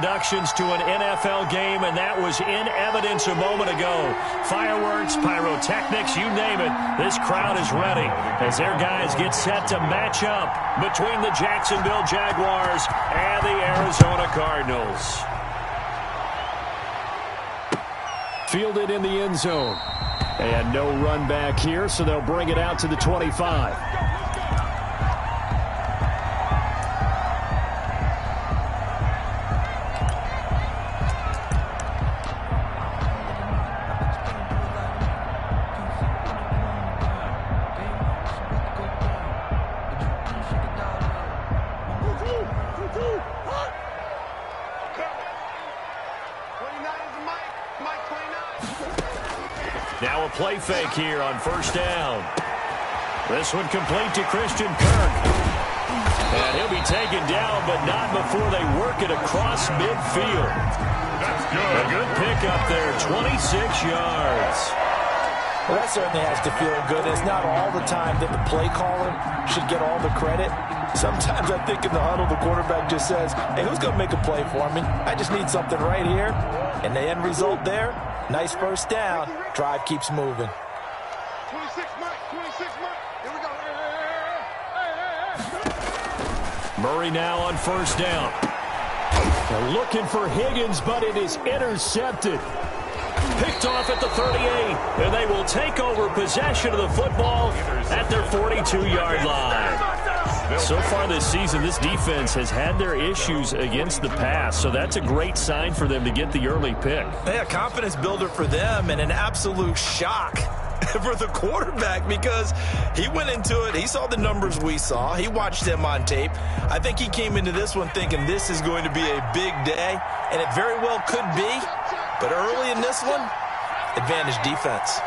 introductions to an NFL game, and that was in evidence a moment ago. Fireworks, pyrotechnics, you name it. This crowd is ready as their guys get set to match up between the Jacksonville Jaguars and the Arizona Cardinals. Fielded in the end zone. And no run back here, so they'll bring it out to the 25. Now a play fake here on first down. This one complete to Christian Kirk. And he'll be taken down, but not before they work it across midfield. A good pickup there, 26 yards. Well, that certainly has to feel good. It's not all the time that the play caller should get all the credit. Sometimes I think in the huddle, the quarterback just says, hey, who's going to make a play for me? I just need something right here. And the end result there, nice first down. Drive keeps moving. 26 Mike. Here we go. Murray now on first down. They're looking for Higgins, but it is intercepted. Picked off at the 38, and they will take over possession of the football at their 42-yard line. So far this season, this defense has had their issues against the pass, so that's a great sign for them to get the early pick. Yeah, confidence builder for them and an absolute shock for the quarterback because he went into it. He saw the numbers we saw. He watched them on tape. I think he came into this one thinking this is going to be a big day, and it very well could be. But early in this one, advantage defense.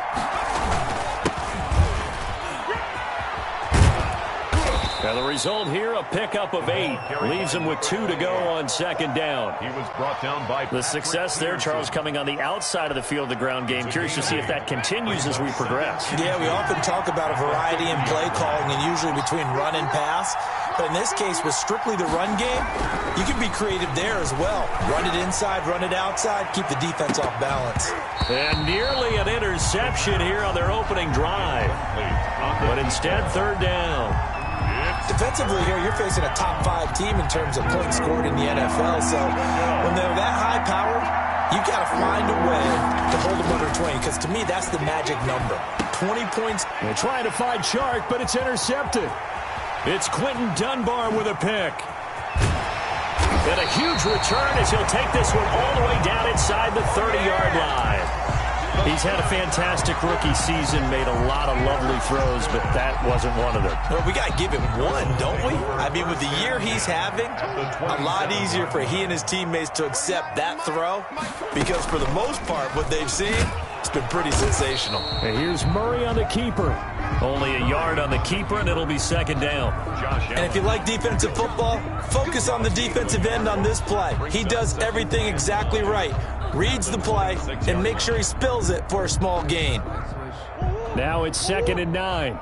Now the result here, a pickup of 8. Leaves him with 2 to go on second down. He was brought down by the success there, Charles, coming on the outside of the field, the ground game. Curious to see if that continues as we progress. Yeah, we often talk about a variety in play calling and usually between run and pass. But in this case, with strictly the run game, you can be creative there as well. Run it inside, run it outside, keep the defense off balance. And nearly an interception here on their opening drive. But instead, third down. Defensively here, you're facing a top-5 team in terms of points scored in the NFL. So when they're that high-powered, you got to find a way to hold them under 20. Because to me, that's the magic number. 20 points. They're trying to find Chark, but it's intercepted. It's Quentin Dunbar with a pick. And a huge return as he'll take this one all the way down inside the 30-yard line. He's had a fantastic rookie season, made a lot of lovely throws, but that wasn't one of them. Well, we got to give him one, don't we? I mean, with the year he's having, a lot easier for he and his teammates to accept that throw because for the most part, what they've seen, it's been pretty sensational. And here's Murray on the keeper. Only a yard on the keeper, and it'll be second down. And if you like defensive football, focus on the defensive end on this play. He does everything exactly right. Reads the play, and make sure he spills it for a small gain. Now it's 2nd and 9.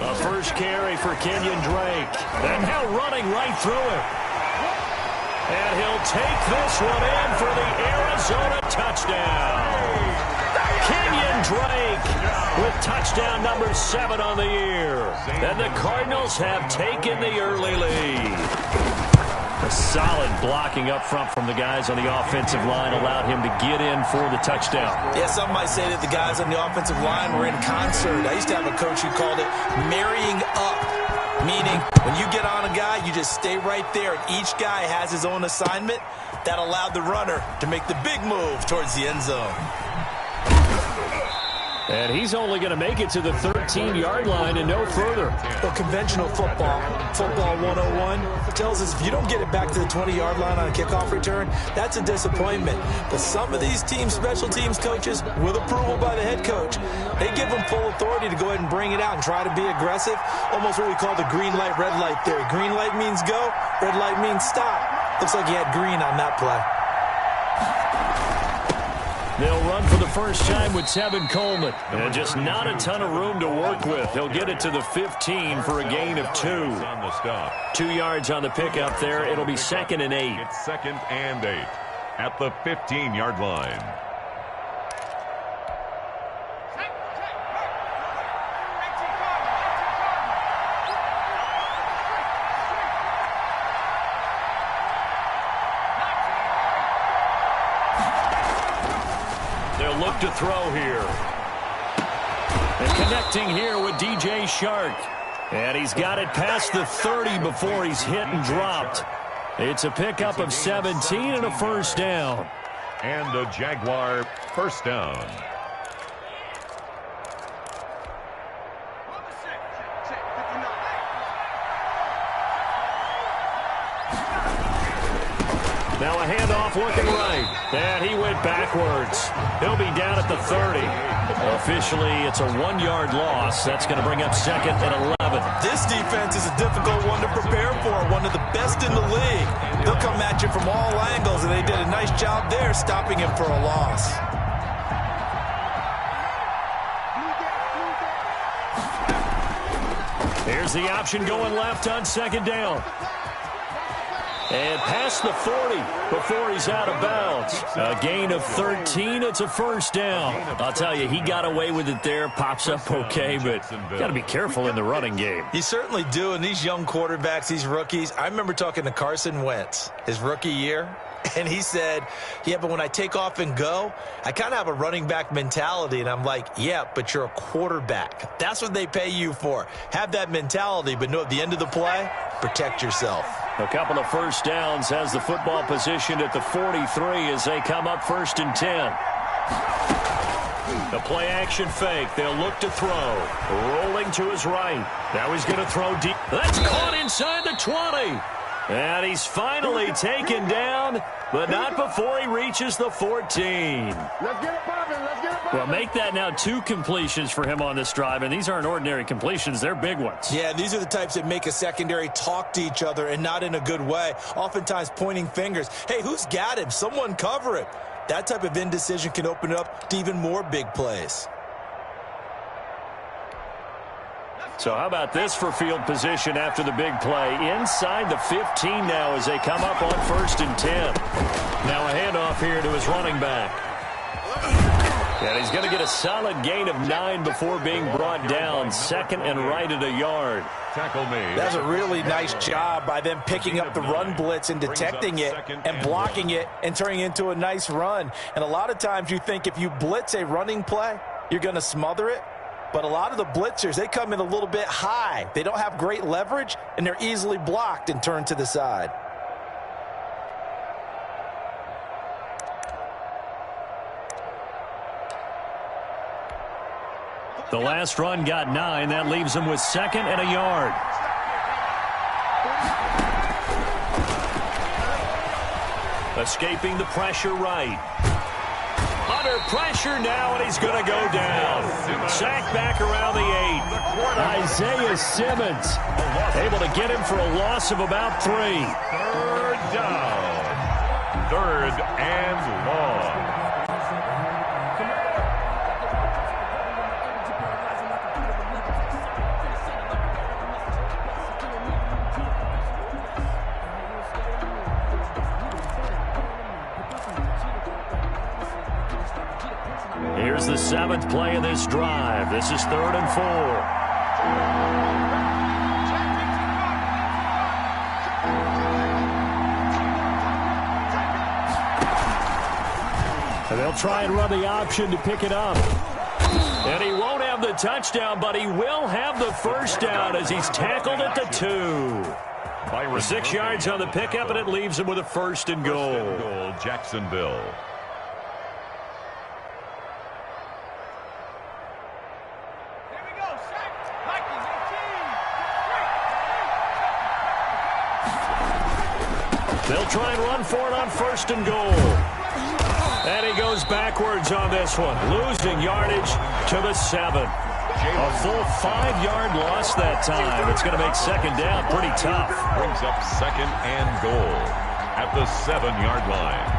A first carry for Kenyon Drake. And now running right through it. And he'll take this one in for the Arizona touchdown. Kenyon Drake with touchdown number 7 on the year. And the Cardinals have taken the early lead. A solid blocking up front from the guys on the offensive line allowed him to get in for the touchdown. Yeah, some might say that the guys on the offensive line were in concert. I used to have a coach who called it marrying up, meaning when you get on a guy, you just stay right there, and each guy has his own assignment. That allowed the runner to make the big move towards the end zone. And he's only going to make it to the 13-yard line and no further. Well, conventional football 101, tells us if you don't get it back to the 20-yard line on a kickoff return, that's a disappointment. But some of these team special teams coaches, with approval by the head coach, they give them full authority to go ahead and bring it out and try to be aggressive. Almost what we call the green light, red light theory. Green light means go, red light means stop. Looks like he had green on that play. They'll run for the first time with Tevin Coleman. And just not a ton of room to work with. He'll get it to the 15 for a gain of 2. 2 yards on the pickup there. It'll be 2nd and 8. It's 2nd and 8 at the 15-yard line. They'll look to throw here. And connecting here with DJ Shark. And he's got it past the 30 before he's hit and dropped. It's a pickup of 17 and a first down. And a Jaguar first down. Now a handoff looking right. And he went backwards. He'll be down at the 30. Officially, it's a 1-yard loss. That's going to bring up 2nd and 11. This defense is a difficult one to prepare for, one of the best in the league. They'll come at you from all angles, and they did a nice job there stopping him for a loss. Here's the option going left on 2nd down. And past the 40 before he's out of bounds. A gain of 13. It's a first down. I'll tell you, he got away with it there. Pops up okay, but got to be careful in the running game. You certainly do. And these young quarterbacks, these rookies, I remember talking to Carson Wentz his rookie year. And he said, yeah, but when I take off and go, I kind of have a running back mentality. And I'm like, yeah, but you're a quarterback. That's what they pay you for. Have that mentality, but know at the end of the play, protect yourself. A couple of first downs has the football positioned at the 43 as they come up 1st and 10. The play action fake. They'll look to throw. Rolling to his right. Now he's going to throw deep. That's caught inside the 20. And he's finally taken down, but not before he reaches the 14. Let's get it popping. Let's get it popping. Well, make that now 2 completions for him on this drive, and these aren't ordinary completions. They're big ones. Yeah, these are the types that make a secondary talk to each other and not in a good way, oftentimes pointing fingers. Hey, who's got him? Someone cover it. That type of indecision can open it up to even more big plays. So how about this for field position after the big play? Inside the 15 now as they come up on 1st and 10. Now a handoff here to his running back. And he's going to get a solid gain of 9 before being brought down. 2nd and right at a yard. Tackle made. That's a really nice job by them picking up the run blitz and detecting it and blocking it and turning it into a nice run. And a lot of times you think if you blitz a running play, you're going to smother it. But a lot of the blitzers, they come in a little bit high. They don't have great leverage, and they're easily blocked and turned to the side. The last run got 9. That leaves him with 2nd and a yard. Escaping the pressure right. Under pressure now, and he's going to go down. Sacked back around the 8. Isaiah Simmons able to get him for a loss of about 3. 3rd down. 3rd and long. Here's the 7th play of this drive. This is 3rd and 4. And they'll try and run the option to pick it up. And he won't have the touchdown, but he will have the first down as he's tackled at the 2. 6 yards on the pickup, and it leaves him with a 1st and goal. Jacksonville. They'll try and run for it on 1st and goal. And he goes backwards on this one, losing yardage to the 7. A full 5-yard loss that time. It's going to make 2nd down pretty tough. Brings up 2nd and goal at the 7-yard line.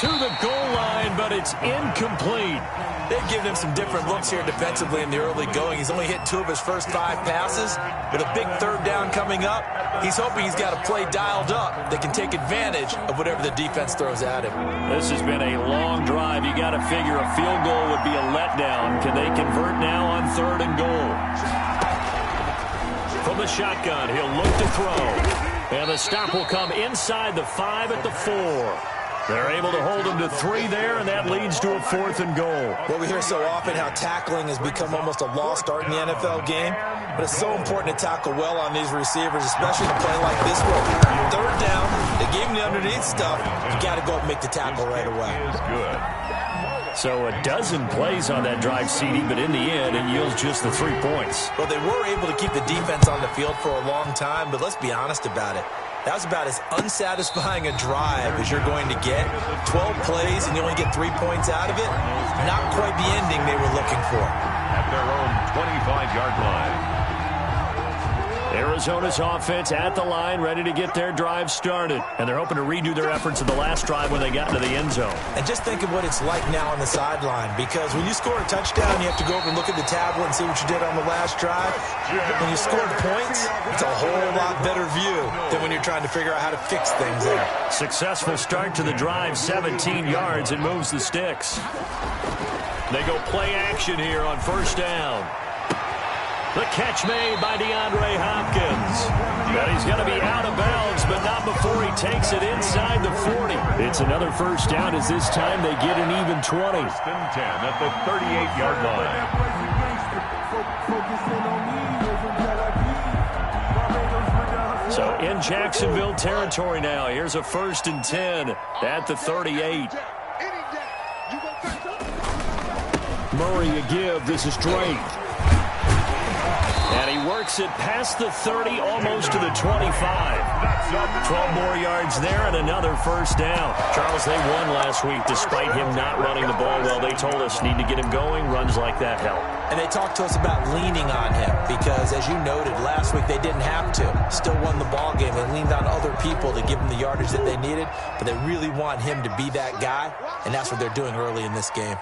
To the goal line, but it's incomplete. They've given him some different looks here defensively in the early going. He's only hit 2 of his first 5 passes. With a big third down coming up, he's hoping he's got a play dialed up that can take advantage of whatever the defense throws at him. This has been a long drive. You got to figure a field goal would be a letdown. Can they convert now on 3rd and goal? From the shotgun, he'll look to throw. And the stop will come inside the 5 at the 4. They're able to hold him to 3 there, and that leads to a 4th and goal. Well, we hear so often how tackling has become almost a lost art in the NFL game, but it's so important to tackle well on these receivers, especially in a play like this one. 3rd down, they gave him the underneath stuff. You got to go and make the tackle right away. Is good. So a dozen plays on that drive, CD, but in the end, it yields just the 3 points. Well, they were able to keep the defense on the field for a long time, but let's be honest about it. That was about as unsatisfying a drive as you're going to get. 12 plays and you only get 3 points out of it. Not quite the ending they were looking for. At their own 25-yard line. Arizona's offense at the line, ready to get their drive started. And they're hoping to redo their efforts of the last drive when they got into the end zone. And just think of what it's like now on the sideline, because when you score a touchdown, you have to go over and look at the tablet and see what you did on the last drive. When you scored points, it's a whole lot better view than when you're trying to figure out how to fix things there. Successful start to the drive, 17 yards, and moves the sticks. They go play action here on 1st down. The catch made by DeAndre Hopkins. But he's going to be out of bounds, but not before he takes it inside the 40. It's another 1st down as this time they get an even 20. 1st and 10 at the 38-yard line. So in Jacksonville territory now. Here's a 1st and 10 at the 38. Murray a give. This is Drake. And he works it past the 30, almost to the 25. 12 more yards there and another 1st down. Charles, they won last week despite him not running the ball well. They told us need to get him going. Runs like that help. And they talked to us about leaning on him because, as you noted, last week they didn't have to. Still won the ball game. They leaned on other people to give them the yardage that they needed, but they really want him to be that guy, and that's what they're doing early in this game.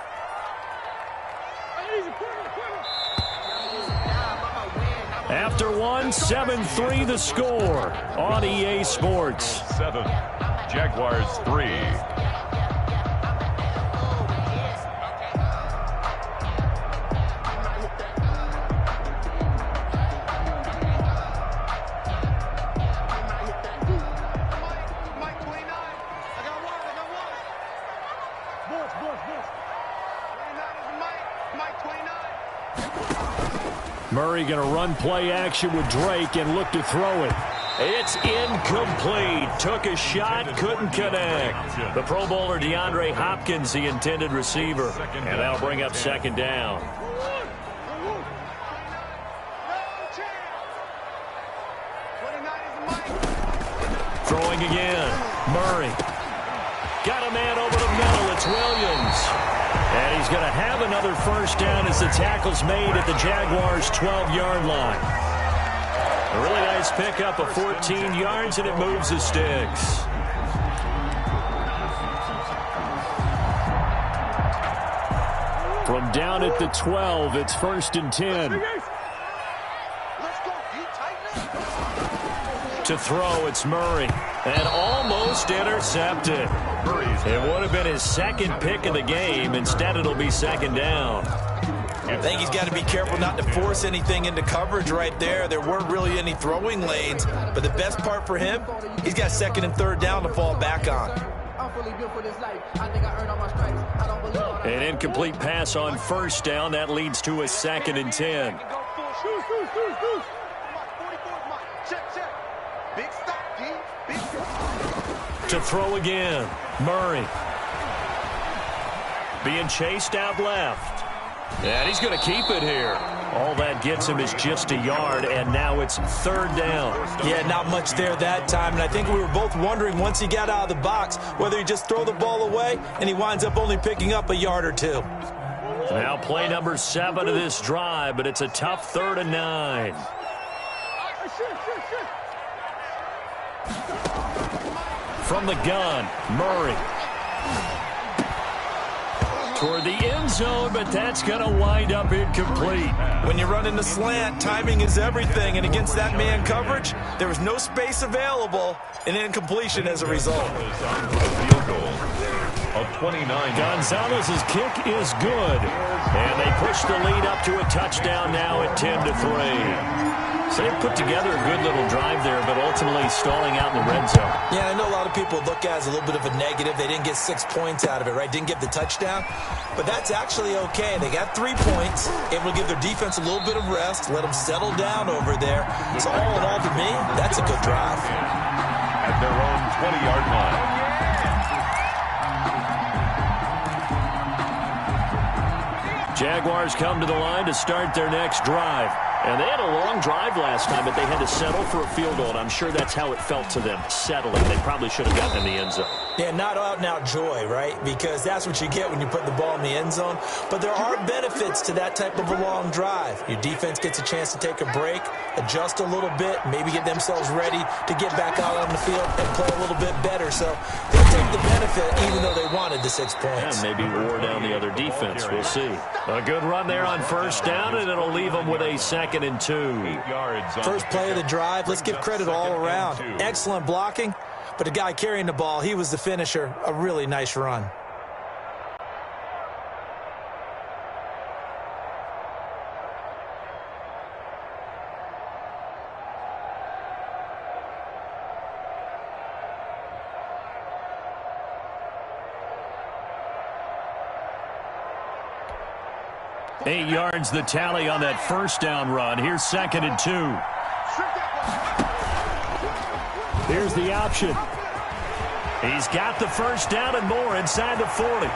After 7-3 the score on EA Sports. 7, Jaguars 3. Murray going to run play action with Drake and look to throw it. It's incomplete. Took a shot, couldn't connect. The Pro Bowler DeAndre Hopkins, the intended receiver. And that'll bring up 2nd down. Throwing again. Murray. Got a man over the middle. It's Williams. And he's going to have another 1st down as the tackle's made at the Jaguars' 12-yard line. A really nice pickup of 14 yards, and it moves the sticks. From down at the 12, it's 1st and 10. To throw, it's Murray. And almost intercepted. It would have been his 2nd pick of the game. Instead, it'll be 2nd down. I think he's got to be careful not to force anything into coverage right there. There weren't really any throwing lanes, but the best part for him, he's got 2nd and 3rd down to fall back on. An incomplete pass on 1st down. That leads to a 2nd and 10. To throw again, Murray. Being chased out left. And he's going to keep it here. All that gets him is just a yard, and now it's 3rd down. Yeah, not much there that time, and I think we were both wondering once he got out of the box whether he just throw the ball away and he winds up only picking up a yard or 2. Now play number 7 of this drive, but it's a tough 3rd and 9. From the gun, Murray. Toward the end zone, but that's going to wind up incomplete. When you run in the slant, timing is everything, and against that man coverage, there was no space available, and incompletion as a result. Field goal of 29. Gonzalez's kick is good, and they push the lead up to a touchdown now at 10-3. So they put together a good little drive there, but ultimately stalling out in the red zone. Yeah, I know a lot of people look at it as a little bit of a negative. They didn't get 6 points out of it, right? Didn't get the touchdown. But that's actually okay. They got 3 points, able to give their defense a little bit of rest, let them settle down over there. So all in all, to me, that's a good drive. At their own 20-yard line. Jaguars come to the line to start their next drive. And they had a long drive last time, but they had to settle for a field goal. And I'm sure that's how it felt to them, settling. They probably should have gotten in the end zone. Yeah, not out-and-out joy, right? Because that's what you get when you put the ball in the end zone. But there are benefits to that type of a long drive. Your defense gets a chance to take a break, adjust a little bit, maybe get themselves ready to get back out on the field and play a little bit better. So they'll take the benefit even though they wanted the 6 points. Yeah, maybe wore down the other defense. We'll see. A good run there on first down, and it'll leave them with a 2nd and 2. First play of the drive, let's give credit all around. Excellent blocking, but the guy carrying the ball, he was the finisher. A really nice run. Eight yards the tally on that first down run. Here's 2nd and 2. Here's the option. He's got the first down and more inside the 40.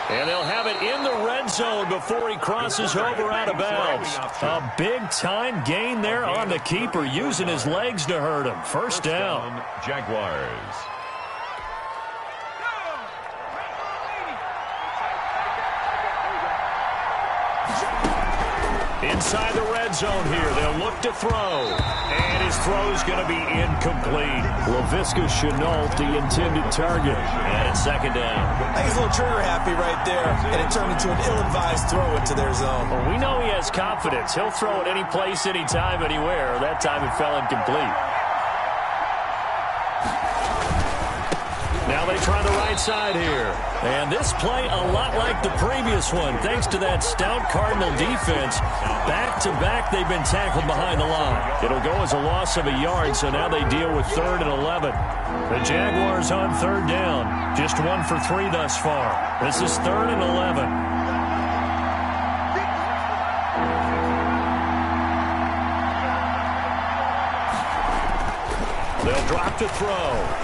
And they'll have it in the red zone before he crosses over out of bounds. A big-time gain there on the keeper, using his legs to hurt him. First down. Jaguars. Inside the red zone here, they'll look to throw. And his throw's going to be incomplete. Laviska Shenault, the intended target. And it's 2nd down. I think he's a little trigger happy right there, and it turned into an ill-advised throw into their zone. Well, we know he has confidence. He'll throw it any place, anytime, anywhere. That time it fell incomplete. Now they try the right side here. And this play a lot like the previous one, thanks to that stout Cardinal defense. Back-to-back, they've been tackled behind the line. It'll go as a loss of a yard, so now they deal with 3rd and 11. The Jaguars on 3rd down. Just 1 for 3 thus far. This is 3rd and 11. They'll drop to throw.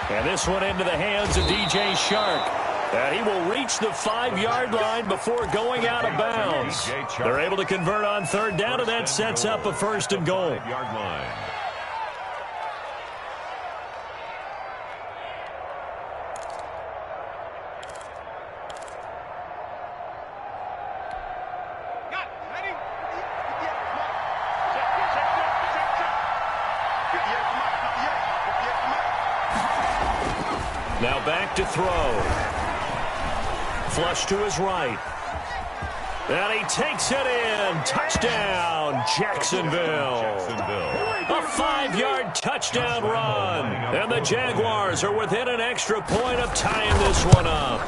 And this one into the hands of DJ Shark. And he will reach the 5-yard line before going out of bounds. They're able to convert on 3rd down, and that sets up a 1st and goal. Yard line. Now back to throw. Flush to his right. And he takes it in. Touchdown, Jacksonville. A 5-yard touchdown run. And the Jaguars are within an extra point of tying this one up.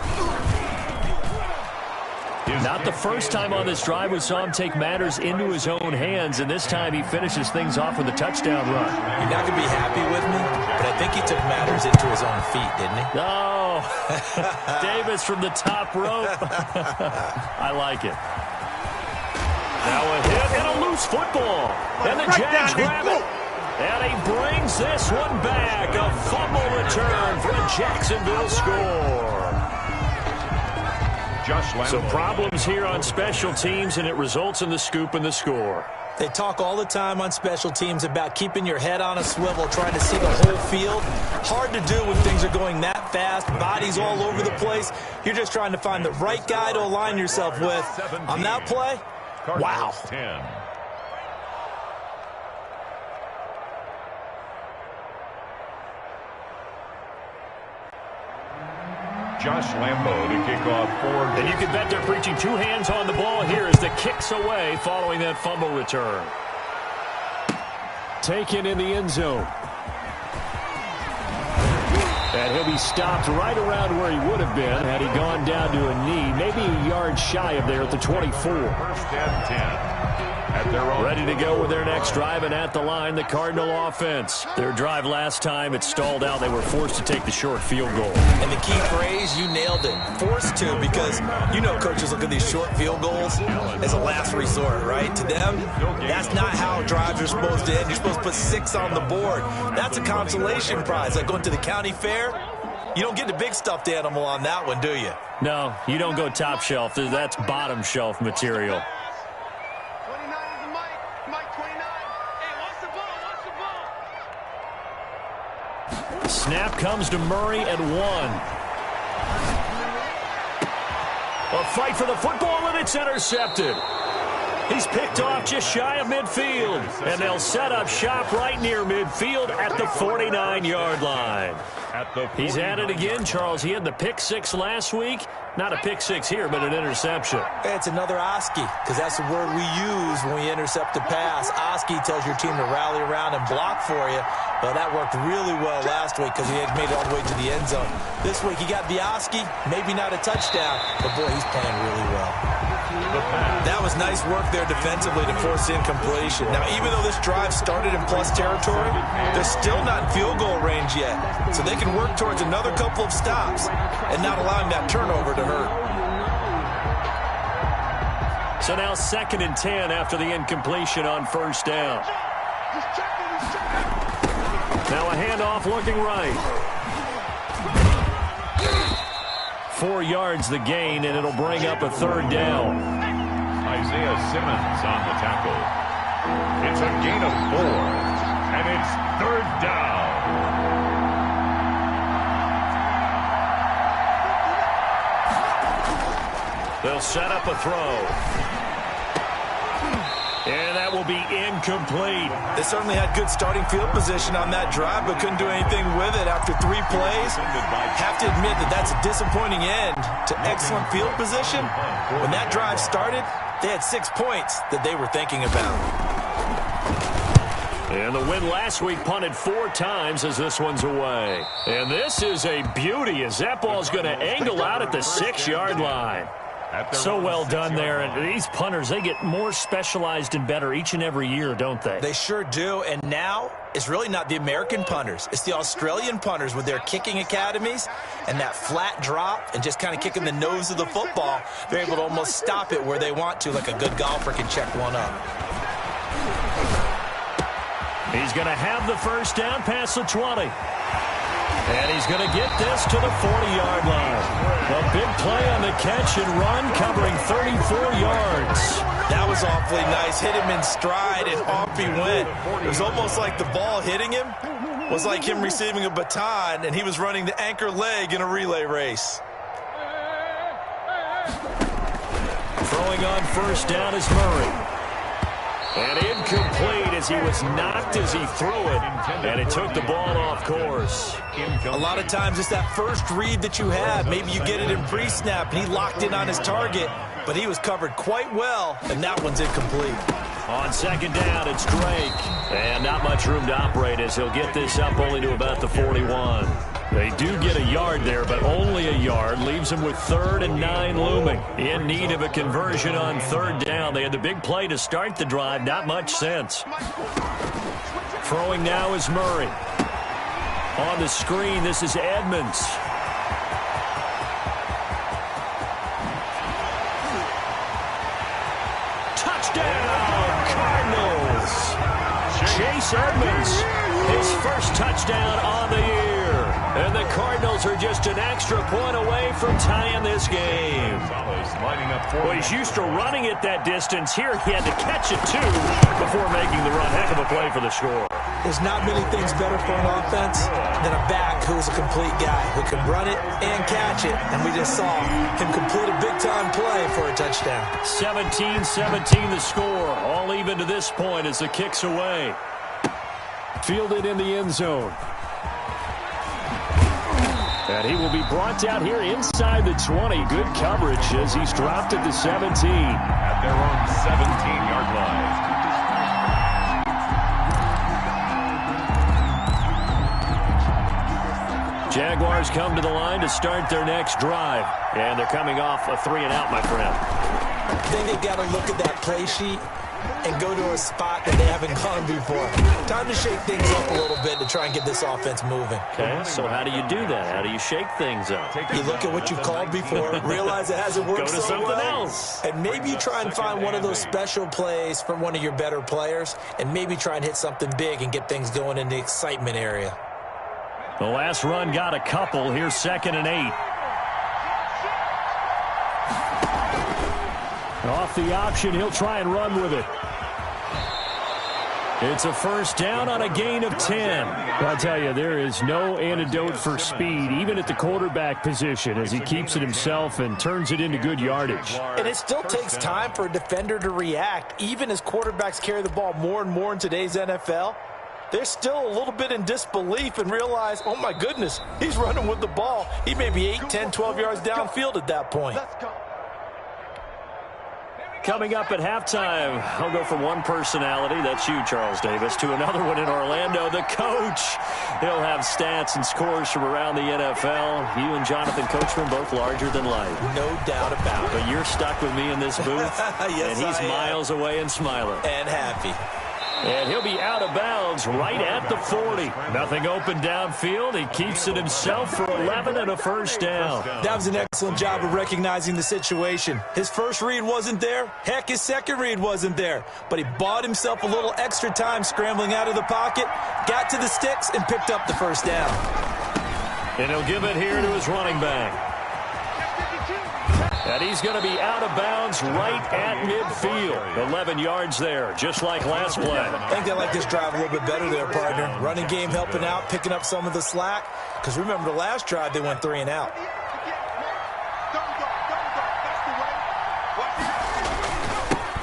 Not the first time on this drive we saw him take matters into his own hands, and this time he finishes things off with a touchdown run. You're not going to be happy with me, but I think he took matters into his own feet, didn't he? No. Davis from the top rope. I like it. Now a hit and a loose football. And the Jags grab it. And he brings this one back. A fumble return for a Jacksonville score. So problems here on special teams, and it results in the scoop and the score. They talk all the time on special teams about keeping your head on a swivel, trying to see the whole field. Hard to do when things are going that fast, bodies all over the place. You're just trying to find the right guy to align yourself with. On that play, wow. 10. Josh Lambo to kick off for. And you can bet they're preaching two hands on the ball here as the kick's away following that fumble return. Taken in the end zone. And he'll be stopped right around where he would have been had he gone down to a knee, maybe a yard shy of there at the 24. First and 10. Ready to go with their next drive, and at the line, the Cardinal offense. Their drive last time, it stalled out. They were forced to take the short field goal. And the key phrase, you nailed it, forced to, because you know coaches look at these short field goals as a last resort, right? To them, that's not how drives are supposed to end. You're supposed to put 6 on the board. That's a consolation prize, like going to the county fair. You don't get the big stuffed animal on that one, do you? No, you don't go top shelf. That's bottom shelf material. Snap comes to Murray at 1. A fight for the football, and it's intercepted. He's picked off just shy of midfield, and they'll set up shop right near midfield at the 49-yard line. He's at it again, Charles. He had the pick 6 last week. Not a pick 6 here, but an interception. It's another Oski, because that's the word we use when we intercept a pass. Oski tells your team to rally around and block for you. Well, that worked really well last week because he had made it all the way to the end zone. This week he got the Oski, maybe not a touchdown, but boy, he's playing really well. That was nice work there defensively to force incompletion. Now, even though this drive started in plus territory, they're still not in field goal range yet. So they can work towards another couple of stops and not allowing that turnover to hurt. So now 2nd and 10 after the incompletion on first down. Now a handoff looking right. 4 yards the gain, and it'll bring up a 3rd down. Isaiah Simmons on the tackle. It's a gain of 4, and it's 3rd down. They'll set up a throw. And that will be incomplete. They certainly had good starting field position on that drive, but couldn't do anything with it after 3 plays. Have to admit that that's a disappointing end to excellent field position. When that drive started, they had 6 points that they were thinking about. And the win last week punted 4 times as this one's away. And this is a beauty as that ball's going to angle out at the 6-yard line. So well done there. And these punters, they get more specialized and better each and every year, don't they? They sure do. And now it's really not the American punters. It's the Australian punters with their kicking academies and that flat drop and just kind of kicking the nose of the football. They're able to almost stop it where they want to, like a good golfer can check one up. He's going to have the first down past the 20. And he's going to get this to the 40-yard line. A big play on the catch and run, covering 34 yards. That was awfully nice. Hit him in stride, and off he went. It was almost like the ball hitting him was like him receiving a baton, and he was running the anchor leg in a relay race. Throwing on first down is Murray. And incomplete as he was knocked as he threw it. And it took the ball off course. A lot of times it's that first read that you have. Maybe you get it in pre-snap, and he locked in on his target. But he was covered quite well, and that one's incomplete. On second down, it's Drake. And not much room to operate as he'll get this up only to about the 41. They do get a yard there, but only a yard. Leaves them with 3rd and 9 looming. In need of a conversion on 3rd down. They had the big play to start the drive. Not much sense. Throwing now is Murray. On the screen, this is Edmonds. Touchdown, Cardinals. Chase Edmonds, his first touchdown on the year. And the Cardinals are just an extra point away from tying this game. Well, he's used to running it that distance. Here he had to catch it, too, before making the run. Heck of a play for the score. There's not many things better for an offense than a back who is a complete guy who can run it and catch it. And we just saw him complete a big-time play for a touchdown. 17-17 the score. All even to this point as the kick's away. Fielded in the end zone. And he will be brought down here inside the 20. Good coverage as he's dropped at the 17. At their own 17-yard line. Jaguars come to the line to start their next drive. And they're coming off a 3-and-out, my friend. I think they've got to look at that play sheet and go to a spot that they haven't gone before. Time to shake things up a little bit to try and get this offense moving. Okay, so how do you do that? How do you shake things up? You look at what you've called before, realize it hasn't worked Go to so something well, else. and maybe you try and find one of those special plays from one of your better players, and maybe try and hit something big and get things going in the excitement area. The last run got a couple. Here's 2nd and 8. Off the option, he'll try and run with it. It's a first down on a gain of 10. I'll tell you, there is no antidote for speed, even at the quarterback position, as he keeps it himself and turns it into good yardage. And it still takes time for a defender to react, even as quarterbacks carry the ball more and more in today's NFL. They're still a little bit in disbelief and realize, oh my goodness, he's running with the ball. He may be 8, 10, 12 yards downfield at that point. Coming up at halftime, I'll go from one personality, that's you, Charles Davis, to another one in Orlando, the coach. He'll have stats and scores from around the NFL. You and Jonathan Coachman both larger than life. No doubt about it. But you're stuck with me in this booth, yes, and he's miles away and smiling. And happy. And he'll be out of bounds right at the 40. Nothing open downfield. He keeps it himself for 11 and a first down. That was an excellent job of recognizing the situation. His first read wasn't there. Heck, his second read wasn't there. But he bought himself a little extra time scrambling out of the pocket, got to the sticks, and picked up the first down. And he'll give it here to his running back. And he's going to be out of bounds right at midfield. 11 yards there, just like last play. I think they like this drive a little bit better there, partner. Running game helping out, picking up some of the slack. Because remember, the last drive, they went 3-and-out.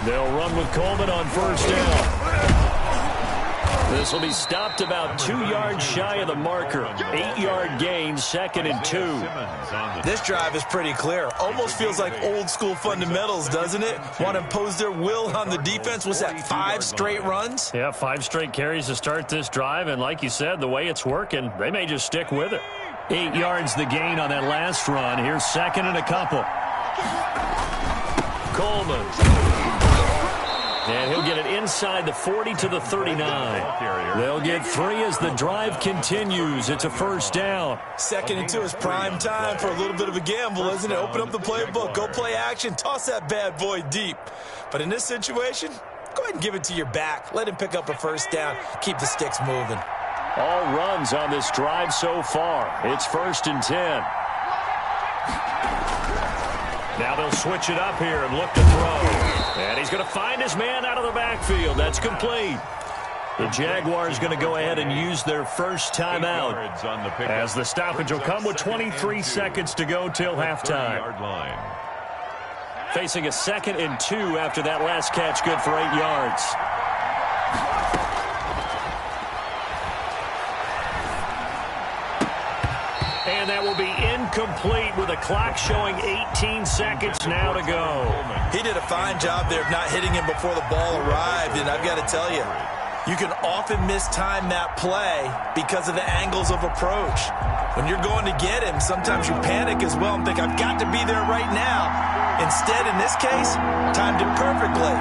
They'll run with Coleman on first down. This will be stopped about 2 yards shy of the marker. 8-yard gain, 2nd and 2. This drive is pretty clear. Almost feels like old school fundamentals, doesn't it? Want to impose their will on the defense. Was that 5 straight runs? Yeah, 5 straight carries to start this drive, and like you said, the way it's working, they may just stick with it. 8 yards the gain on that last run. Here's 2nd and a couple. Coleman. And he'll get it inside the 40 to the 39. They'll get 3 as the drive continues. It's a first down. 2nd and 2 is prime time for a little bit of a gamble, isn't it? Open up the playbook, go play action, toss that bad boy deep. But in this situation, go ahead and give it to your back. Let him pick up a first down. Keep the sticks moving. All runs on this drive so far. It's 1st and 10. Now they'll switch it up here and look to throw. And he's going to find his man out of the backfield. That's complete. The Jaguars going to go ahead and use their first timeout, as the stoppage will come with 23 seconds to go till halftime. Facing a 2nd and 2 after that last catch, good for 8 yards. And that will be incomplete with the clock showing 18 seconds now to go. He did a fine job there of not hitting him before the ball arrived, and I've got to tell you, you can often mistime that play because of the angles of approach. When you're going to get him, sometimes you panic as well and think, I've got to be there right now. Instead, in this case, timed it perfectly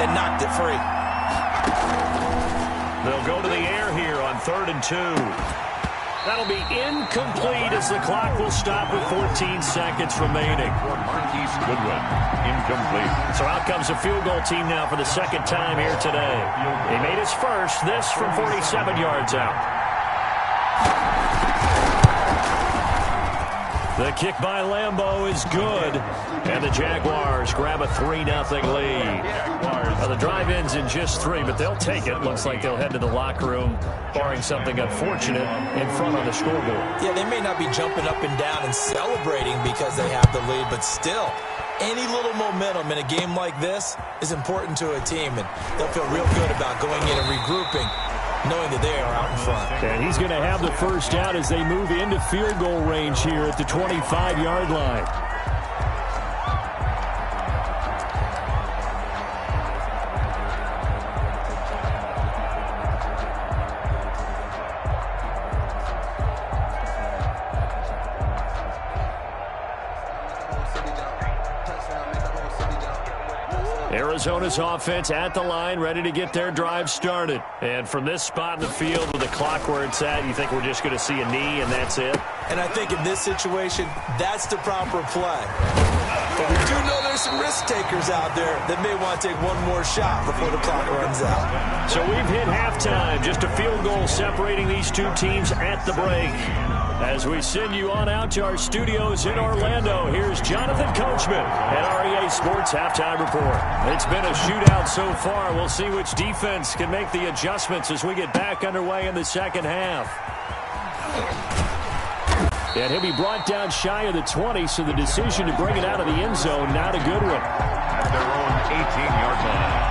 and knocked it free. They'll go to the air here on 3rd and 2. That'll be incomplete as the clock will stop with 14 seconds remaining. Marquise Goodwin, incomplete. So out comes a field goal team now for the 2nd time here today. He made his first, this from 47 yards out. The kick by Lambeau is good. And the Jaguars grab a 3-0 lead. Now, the drive ends in just 3, but they'll take it. Looks like they'll head to the locker room, barring something unfortunate, in front on the scoreboard. Yeah, they may not be jumping up and down and celebrating because they have the lead, but still, any little momentum in a game like this is important to a team, and they'll feel real good about going in and regrouping, knowing that they are out in front. And he's going to have the first down as they move into field goal range here at the 25-yard line. Arizona's offense at the line, ready to get their drive started. And from this spot in the field with the clock where it's at, you think we're just going to see a knee and that's it? And I think in this situation, that's the proper play. But we do know there's some risk takers out there that may want to take one more shot before the clock runs out. So we've hit halftime. Just a field goal separating these two teams at the break. As we send you on out to our studios in Orlando, here's Jonathan Coachman at REA Sports Halftime Report. It's been a shootout so far. We'll see which defense can make the adjustments as we get back underway in the second half. And he'll be brought down shy of the 20, so the decision to bring it out of the end zone, not a good one. Their own 18-yard line.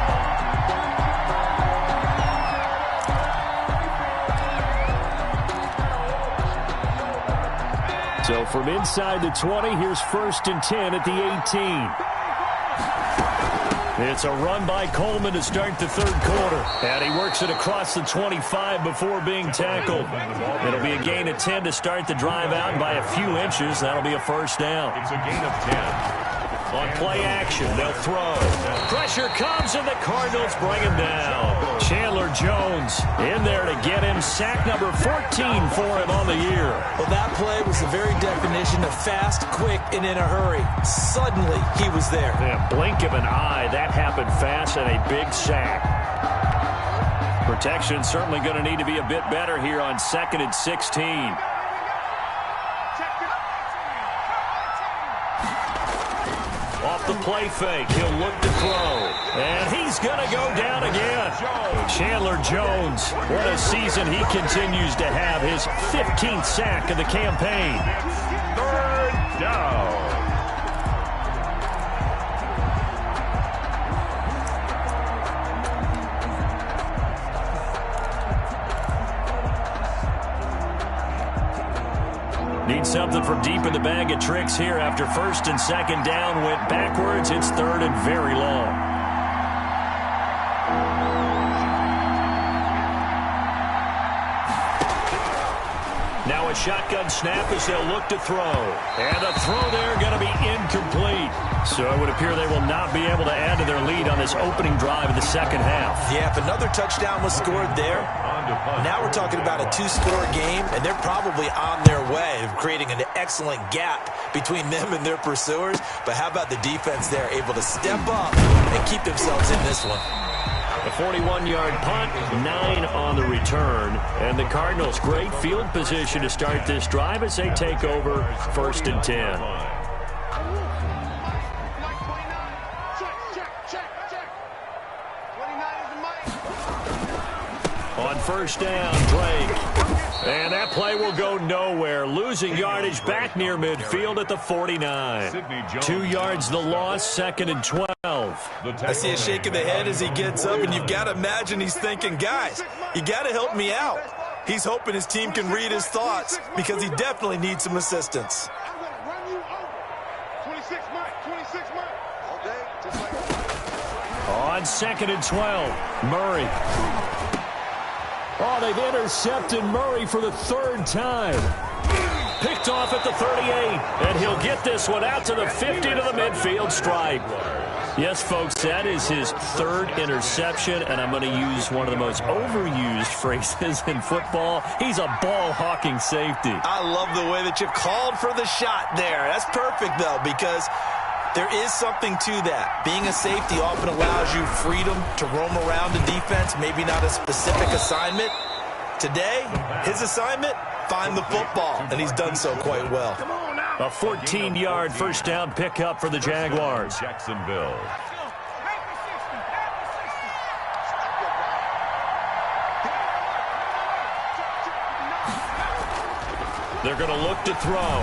So from inside the 20, here's 1st and 10 at the 18. It's a run by Coleman to start the third quarter. And he works it across the 25 before being tackled. It'll be a gain of 10 to start the drive out, and by a few inches, that'll be a first down. It's a gain of 10. On play action, they'll throw. Pressure comes, and the Cardinals bring him down. Chandler Jones in there to get him. Sack number 14 for him on the year. Well, that play was the very definition of fast, quick, and in a hurry. Suddenly, he was there. Yeah, blink of an eye. That happened fast, and a big sack. Protection certainly going to need to be a bit better here on 2nd and 16. Off the play fake, he'll look to throw. And he's going to go down again. Chandler Jones, what a season he continues to have. His 15th sack of the campaign. 3rd down. Need something from deep in the bag of tricks here after 1st and 2nd down went backwards. It's 3rd and very long. Now a shotgun snap as they'll look to throw. And a throw there going to be incomplete. So it would appear they will not be able to add to their lead on this opening drive of the second half. Yeah, if another touchdown was scored there, now we're talking about a 2-score game, and they're probably on their way of creating an excellent gap between them and their pursuers. But how about the defense there, able to step up and keep themselves in this one? A 41-yard punt, 9 on the return. And the Cardinals, great field position to start this drive as they take over 1st and 10. On 1st down, Drake. And that play will go nowhere. Losing yardage back near midfield at the 49. 2 yards the loss, 2nd and 12. I see a shake of the head as he gets up, and you've got to imagine he's thinking, guys, you got to help me out. He's hoping his team can read his thoughts because he definitely needs some assistance. On 2nd and 12, Murray. Oh, they've intercepted Murray for the 3rd time. Picked off at the 38, and he'll get this one out to the 50 to the midfield stripe. Yes, folks, that is his 3rd interception, and I'm going to use one of the most overused phrases in football. He's a ball-hawking safety. I love the way that you called for the shot there. That's perfect, though, because there is something to that. Being a safety often allows you freedom to roam around the defense, maybe not a specific assignment. Today, his assignment, find the football, and he's done so quite well. A 14-yard first down pickup for the Jaguars. Jacksonville. They're going to look to throw.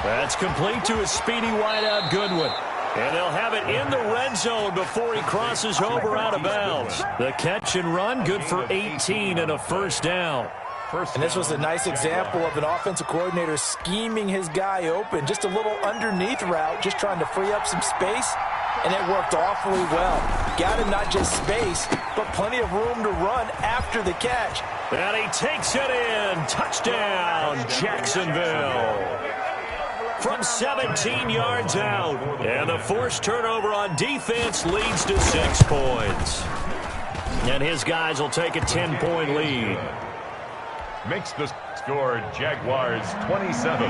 That's complete to a speedy wideout Goodwin. And they'll have it in the red zone before he crosses over out of bounds. The catch and run, good for 18 and a first down. And this was a nice example of an offensive coordinator scheming his guy open. Just a little underneath route, just trying to free up some space. And it worked awfully well. Got him not just space, but plenty of room to run after the catch. And he takes it in. Touchdown, Jacksonville. From 17 yards out. And the forced turnover on defense leads to 6 points. And his guys will take a 10-point lead. Makes the score Jaguars 27,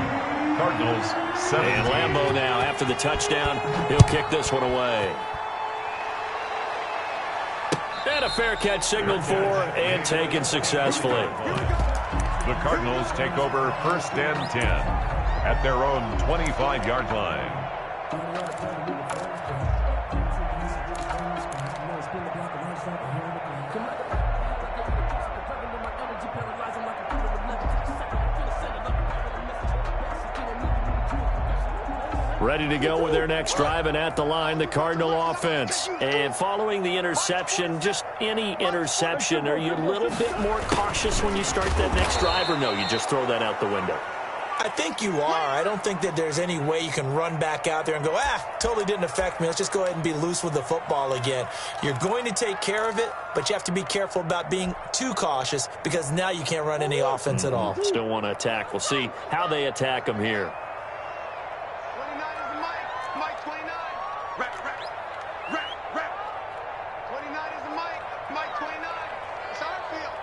Cardinals 17. And Lambeau now, after the touchdown, he'll kick this one away. And a fair catch signaled for and taken successfully. The Cardinals take over first and 10 at their own 25-yard line. Ready to go with their next drive, and at the line, the Cardinal offense. And following the interception, just any interception, are you a little bit more cautious when you start that next drive, or no, you just throw that out the window? I think you are. I don't think that there's any way you can run back out there and go, totally didn't affect me. Let's just go ahead and be loose with the football again. You're going to take care of it, but you have to be careful about being too cautious because now you can't run any offense at all. Still want to attack. We'll see how they attack them here. 29 is the Mike 29. Rep. 29 is the Mike 29. It's our field.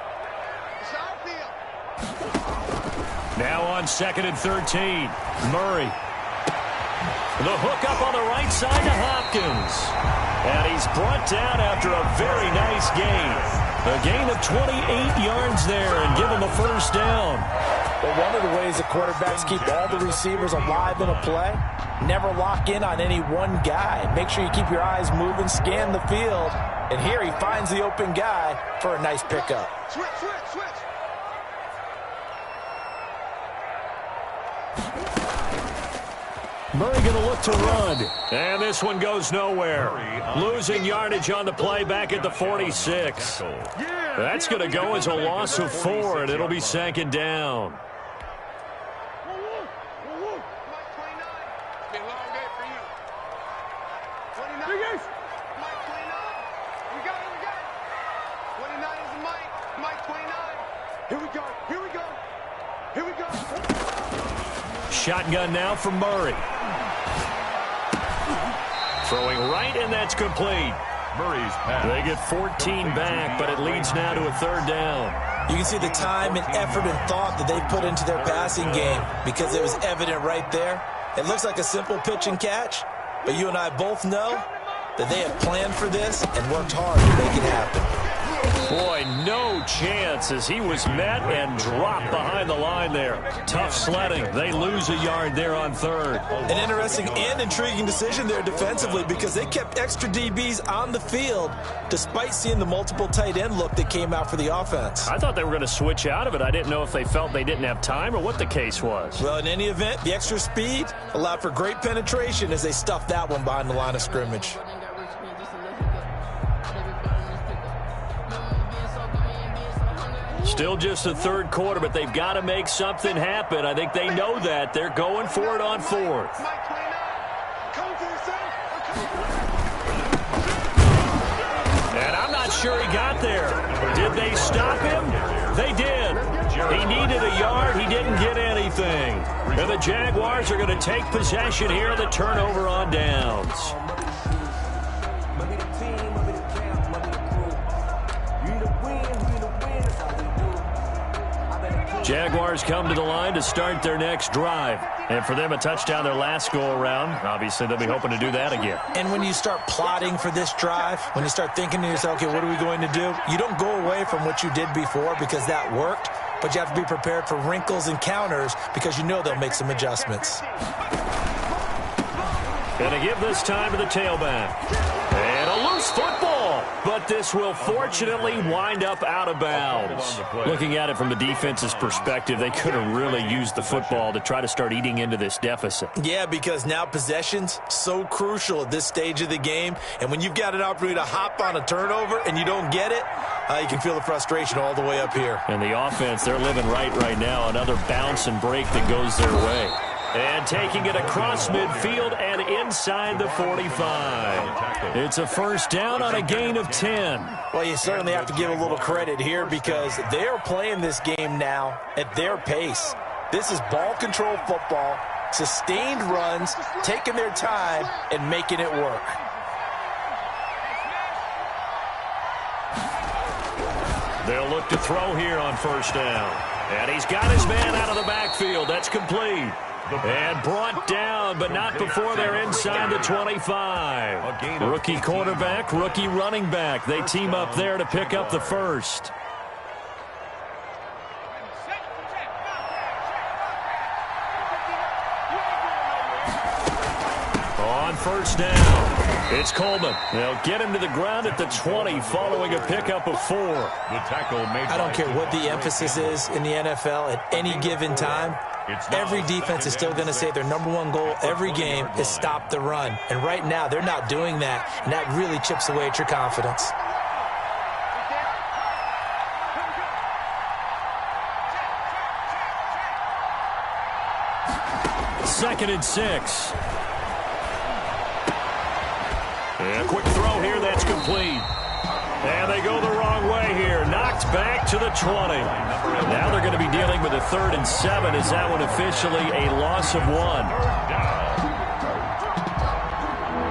Now on 2nd and 13, Murray. The hook up on the right side to Hopkins. And he's brought down after a very nice gain. A gain of 28 yards there and give him a first down. But one of the ways the quarterbacks keep all the receivers alive in a play, never lock in on any one guy. Make sure you keep your eyes moving, scan the field. And here he finds the open guy for a nice pickup. Switch. Murray going to look to run. And this one goes nowhere. Losing yardage on the play back at the 46. That's going to go as a loss of 4, and it'll be 2nd down. Mike 29. It's been a long day for you. 29. Mike 29. We got it. 29 is the Mike 29. Here we go. Shotgun now from Murray. Throwing right, and that's complete. Murray's pass. They get 14 back, but it leads now to a 3rd down. You can see the time and effort and thought that they put into their passing game because it was evident right there. It looks like a simple pitch and catch, but you and I both know that they have planned for this and worked hard to make it happen. Boy, no chance as he was met and dropped behind the line there. Tough sledding. They lose a yard there on 3rd. An interesting and intriguing decision there defensively because they kept extra DBs on the field despite seeing the multiple tight end look that came out for the offense. I thought they were going to switch out of it. I didn't know if they felt they didn't have time or what the case was. Well, in any event, the extra speed allowed for great penetration as they stuffed that one behind the line of scrimmage. Still just the 3rd quarter, but they've got to make something happen. I think they know that. They're going for it on 4th. Mike 29. Come to the center. And I'm not sure he got there. Did they stop him? They did. He needed a yard. He didn't get anything. And the Jaguars are going to take possession here of the turnover on downs. Jaguars come to the line to start their next drive. And for them, a touchdown their last go-around. Obviously, they'll be hoping to do that again. And when you start plotting for this drive, when you start thinking to yourself, okay, what are we going to do? You don't go away from what you did before because that worked. but you have to be prepared for wrinkles and counters because you know they'll make some adjustments. Gonna give this time to the tailback. And a loose football, but this will fortunately wind up out of bounds. Looking at it from the defense's perspective, they could have really used the football to try to start eating into this deficit. Yeah, because now possession's so crucial at this stage of the game, and when you've got an opportunity to hop on a turnover and you don't get it, you can feel the frustration all the way up here. And the offense, they're living right now. Another bounce and break that goes their way. And taking it across midfield and inside the 45. It's a first down on a gain of 10. Well, you certainly have to give a little credit here because they're playing this game now at their pace. This is ball control football, sustained runs, taking their time and making it work. They'll look to throw here on first down. And he's got his man out of the backfield. That's complete. And brought down, but not before they're inside the 25. Rookie quarterback, rookie running back. They team up there to pick up the first. On first down, it's Coleman. They'll get him to the ground at the 20 following a pickup of 4. The tackle made. I don't care what the emphasis is in the NFL at any given time. Every defense is still going to say their number one goal every game is stop the run. And right now, they're not doing that, and that really chips away at your confidence. Second and 6. And a quick throw here, that's complete. And they go the wrong way here. Knocked back to the 20. Now they're going to be dealing with a 3rd and 7. Is that one officially a loss of 1?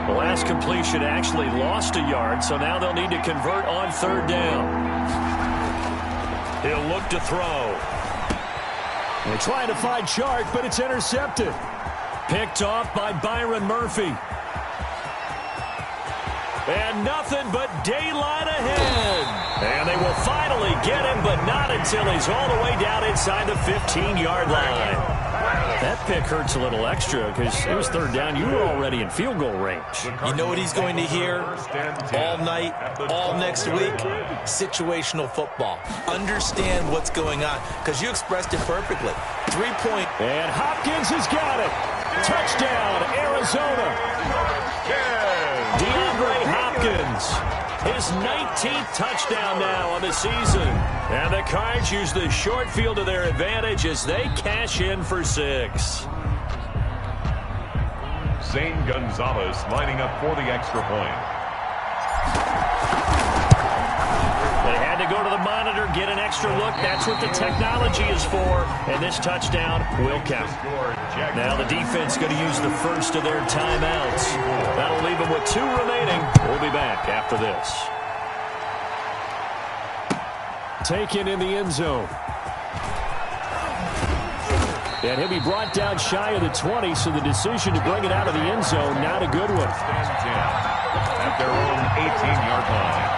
The last completion actually lost a yard, so now they'll need to convert on 3rd down. He'll look to throw. They're trying to find Chark, but it's intercepted. Picked off by Byron Murphy. And nothing but daylight ahead. And they will finally get him, but not until he's all the way down inside the 15-yard line. That pick hurts a little extra because it was 3rd down. You were already in field goal range. You know what he's going to hear all night, all next week? Situational football. Understand what's going on because you expressed it perfectly. 3-point. And Hopkins has got it. Touchdown, Arizona. DeAndre Hopkins, his 19th touchdown now on the season. And the Cards use the short field to their advantage as they cash in for 6. Zane Gonzalez lining up for the extra point. They had to go to the monitor, get an extra look. That's what the technology is for. And this touchdown will count. Now the defense going to use the first of their timeouts. That'll leave them with 2 remaining. We'll be back after this. Taken in the end zone. And he'll be brought down shy of the 20, so the decision to bring it out of the end zone, not a good one. At their own 18-yard line.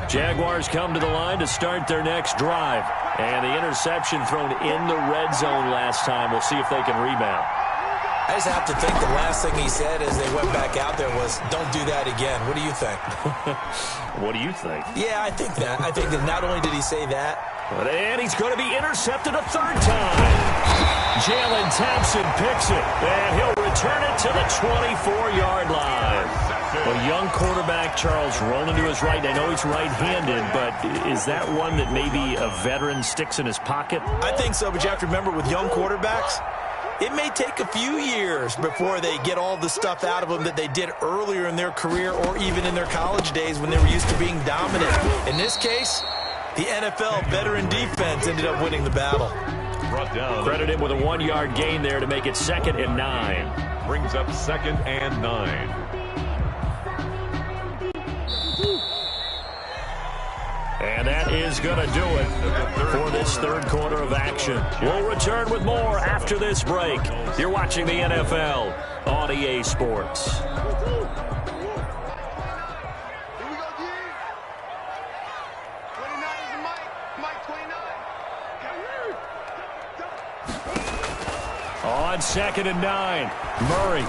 Jaguars come to the line to start their next drive. And the interception thrown in the red zone last time. We'll see if they can rebound. I just have to think the last thing he said as they went back out there was, don't do that again. What do you think? What do you think? Yeah, I think that. I think that not only did he say that. And he's going to be intercepted a 3rd time. Jalen Thompson picks it. And he'll return it to the 24-yard line. Well, young quarterback Charles rolling to his right. I know he's right-handed, but is that one that maybe a veteran sticks in his pocket? I think so, but you have to remember with young quarterbacks, it may take a few years before they get all the stuff out of them that they did earlier in their career or even in their college days when they were used to being dominant. In this case, the NFL veteran defense ended up winning the battle. Credit him with a 1-yard gain there to make it 2nd and 9. Brings up 2nd and 9. And that is going to do it for this third quarter of action. We'll return with more after this break. You're watching the NFL on EA Sports. On 2nd and 9, Murray.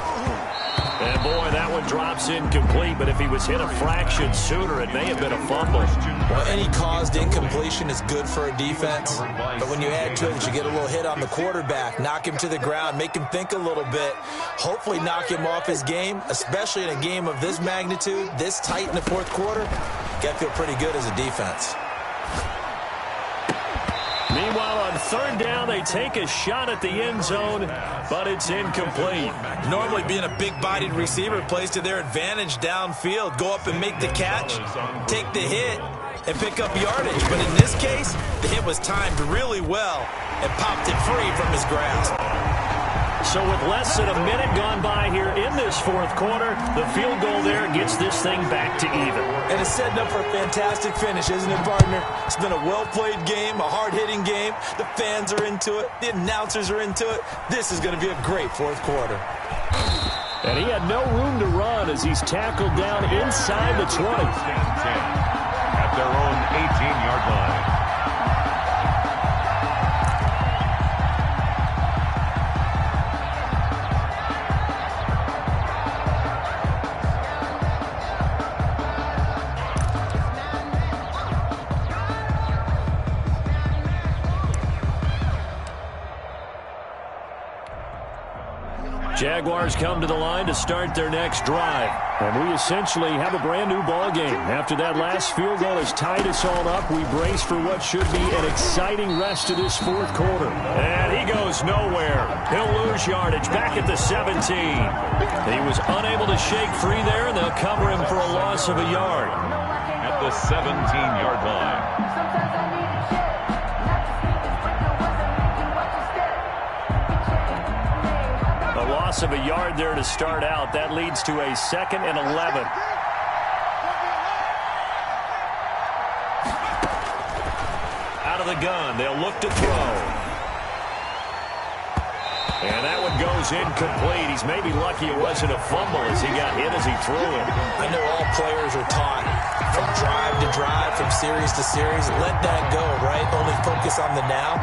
And, boy, that one drops incomplete, but if he was hit a fraction sooner, it may have been a fumble. Well, any caused incompletion is good for a defense, but when you add to it that you get a little hit on the quarterback, knock him to the ground, make him think a little bit, hopefully knock him off his game, especially in a game of this magnitude, this tight in the fourth quarter, you got to feel pretty good as a defense. Meanwhile, on 3rd down, they take a shot at the end zone, but it's incomplete. Normally being a big-bodied receiver plays to their advantage downfield. Go up and make the catch, take the hit, and pick up yardage. But in this case, the hit was timed really well and popped it free from his grasp. So with less than a minute gone by here in this fourth quarter, the field goal there gets this thing back to even. And it's setting up for a fantastic finish, isn't it, partner? It's been a well-played game, a hard-hitting game. The fans are into it. The announcers are into it. This is going to be a great fourth quarter. And he had no room to run as he's tackled down inside the 20. At their own 18-yard line. Jaguars come to the line to start their next drive. And we essentially have a brand-new ball game. After that last field goal has tied us all up, we brace for what should be an exciting rest of this fourth quarter. And he goes nowhere. He'll lose yardage back at the 17. He was unable to shake free there, and they'll cover him for a loss of a yard. At the 17-yard line. Loss of a yard there to start out. That leads to a 2nd and 11. Out of the gun, they'll look to throw. And that one goes incomplete. He's maybe lucky it wasn't a fumble as he got hit as he threw it. I know all players are taught from drive to drive, from series to series, let that go, right? Only focus on the now.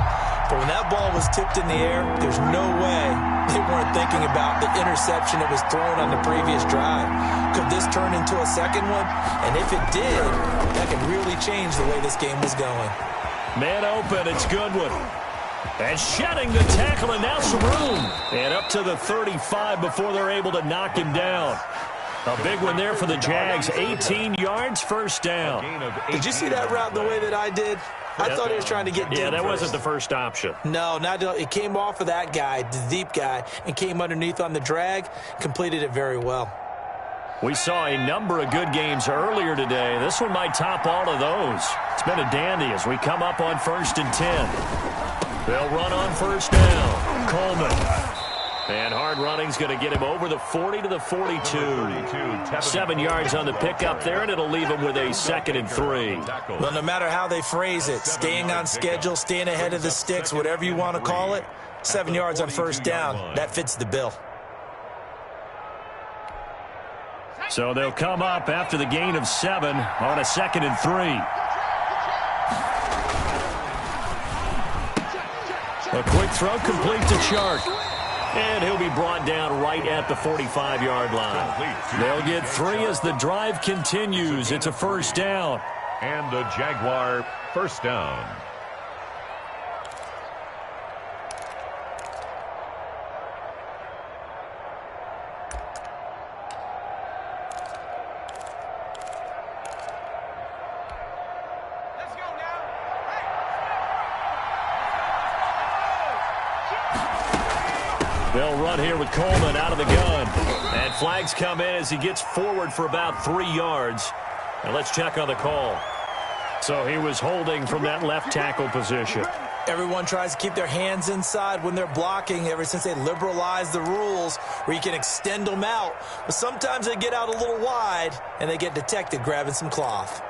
But when that ball was tipped in the air, there's no way they weren't thinking about the interception that was thrown on the previous drive. Could this turn into a second one? And if it did, that could really change the way this game was going. Man open, it's Goodwin. And shedding the tackle, and now some room. And up to the 35 before they're able to knock him down. A big one there for the Jags. 18 yards, first down. Did you see that route the way that I did? I thought he was trying to get deep. Yeah, that first. wasn't the first option. No, it came off of that guy, the deep guy, and came underneath on the drag, completed it very well. We saw a number of good games earlier today. This one might top all of those. It's been a dandy as we come up on 1st and 10. They'll run on 1st down. Coleman. And hard running's going to get him over the 40 to the 42. 7 yards on the pickup there, and it'll leave him with a 2nd and 3. Well, no matter how they phrase it, staying on schedule, staying ahead of the sticks, whatever you want to call it, 7 yards on 1st down, that fits the bill. So they'll come up after the gain of 7 on a 2nd and 3. A quick throw complete to Chark. And he'll be brought down right at the 45-yard line. They'll get 3 as the drive continues. It's a 1st down. And the Jaguar 1st down. They'll run here with Coleman out of the gun. And flags come in as he gets forward for about 3 yards. And let's check on the call. So he was holding from that left tackle position. Everyone tries to keep their hands inside when they're blocking ever since they liberalized the rules where you can extend them out. But sometimes they get out a little wide and they get detected grabbing some cloth.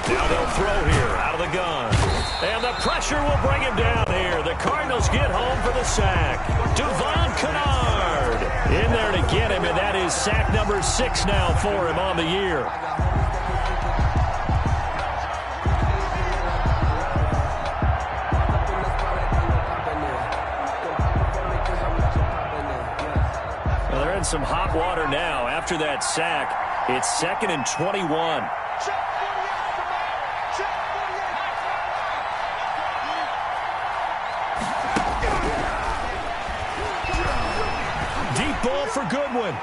Now they'll throw here out of the gun. And the pressure will bring him down here. The Cardinals get home for the sack. Devon Kennard in there to get him, and that is sack number 6 now for him on the year. Well, they're in some hot water now. After that sack, it's 2nd and 21. Ball for Goodwin.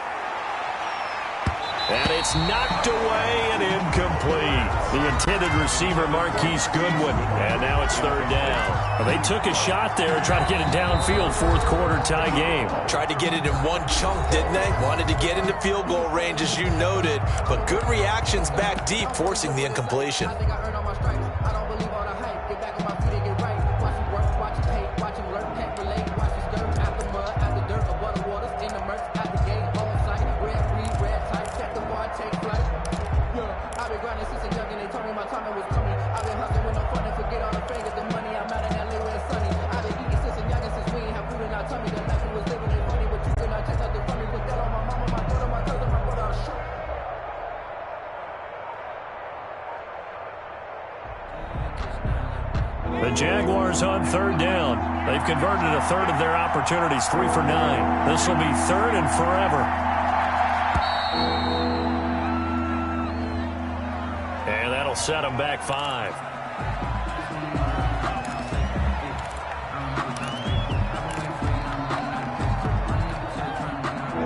And it's knocked away and incomplete. The intended receiver, Marquise Goodwin. And now it's 3rd down. Well, they took a shot there and tried to get it downfield. 4th quarter tie game. Tried to get it in one chunk, didn't they? Wanted to get into field goal range, as you noted. But good reactions back deep, forcing the incompletion. I think I earned all my stripes. I don't believe all the hype. Get back on my feet and get right. Watch him work, watch him hate, watch him learn, can't relate. Watch him stir out the mud, out the dirt, above the waters, in the murks, out the gate, on the site. Red, free, red, tight, check the bar, take flight. Yeah, I've been grinding since a young and they told me my time was coming. I've been hustling with no fun and forget all the fingers, the money. I'm out in LA where it's sunny. I've been eating since a young and since we ain't have food in our tummy. The life we was living ain't funny, but you cannot just have to run me. Put that on my mama, my daughter, my cousin, my brother, I'll shoot. The Jaguars on 3rd down. They've converted a 1/3 of their opportunities, 3 for 9. This will be 3rd and forever. And that'll set them back 5.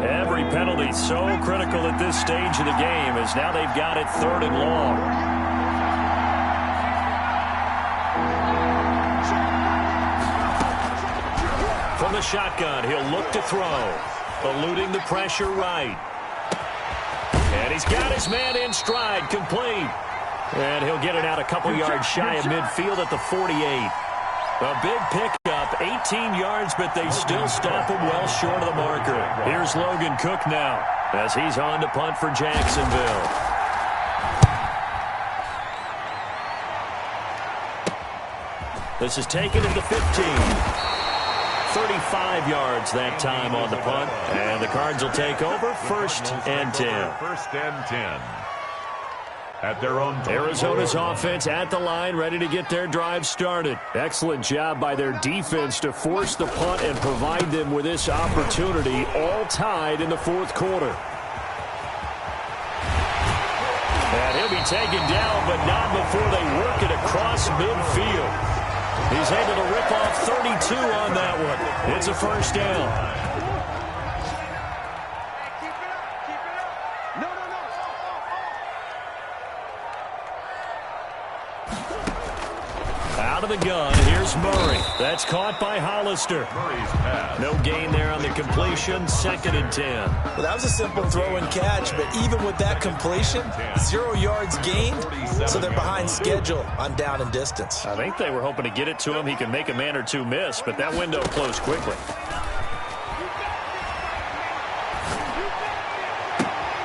Every penalty so critical at this stage of the game, as now they've got it 3rd and long. From the shotgun, he'll look to throw. Eluding the pressure right. And he's got his man in stride, complete. And he'll get it out a couple yards shy of midfield at the 48. A big pickup, 18 yards, but they still stop him well short of the marker. Here's Logan Cook now as he's on to punt for Jacksonville. This is taken at the 15. 35 yards that time on the punt. And the Cards will take over 1st and 10. 1st and 10. At their own Arizona's offense at the line, ready to get their drive started. Excellent job by their defense to force the punt and provide them with this opportunity, all tied in the 4th quarter. And he'll be taken down, but not before they work it across midfield. He's able to rip off 32 on that one. It's a 1st down. Keep it up. No. Out of the gun, here's Murray. That's caught by Hollister. Murray's pass. No gain there on the completion, 2nd and 10. Well, that was a simple throw and catch, but even with that completion, 0 yards gained, so they're behind schedule on down and distance. I think they were hoping to get it to him. He can make a man or two miss, but that window closed quickly.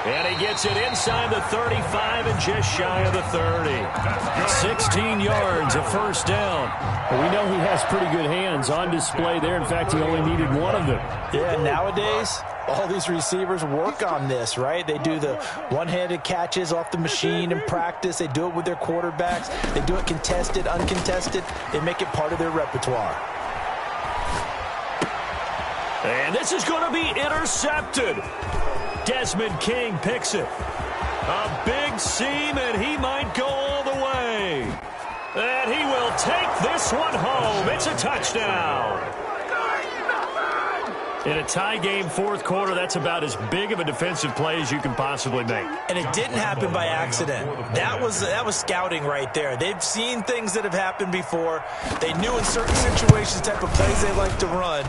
And he gets it inside the 35 and just shy of the 30. 16 yards, a 1st down. Well, we know he has pretty good hands on display there. In fact, he only needed one of them. Yeah, nowadays, all these receivers work on this, right? They do the one-handed catches off the machine in practice. They do it with their quarterbacks. They do it contested, uncontested. They make it part of their repertoire. And this is going to be intercepted. Desmond King picks it. A big seam, and he might go all the way. And he will take this one home. It's a touchdown. In a tie game, 4th quarter, that's about as big of a defensive play as you can possibly make. And it didn't happen by accident. That was scouting right there. They've seen things that have happened before. They knew in certain situations the type of plays they like to run.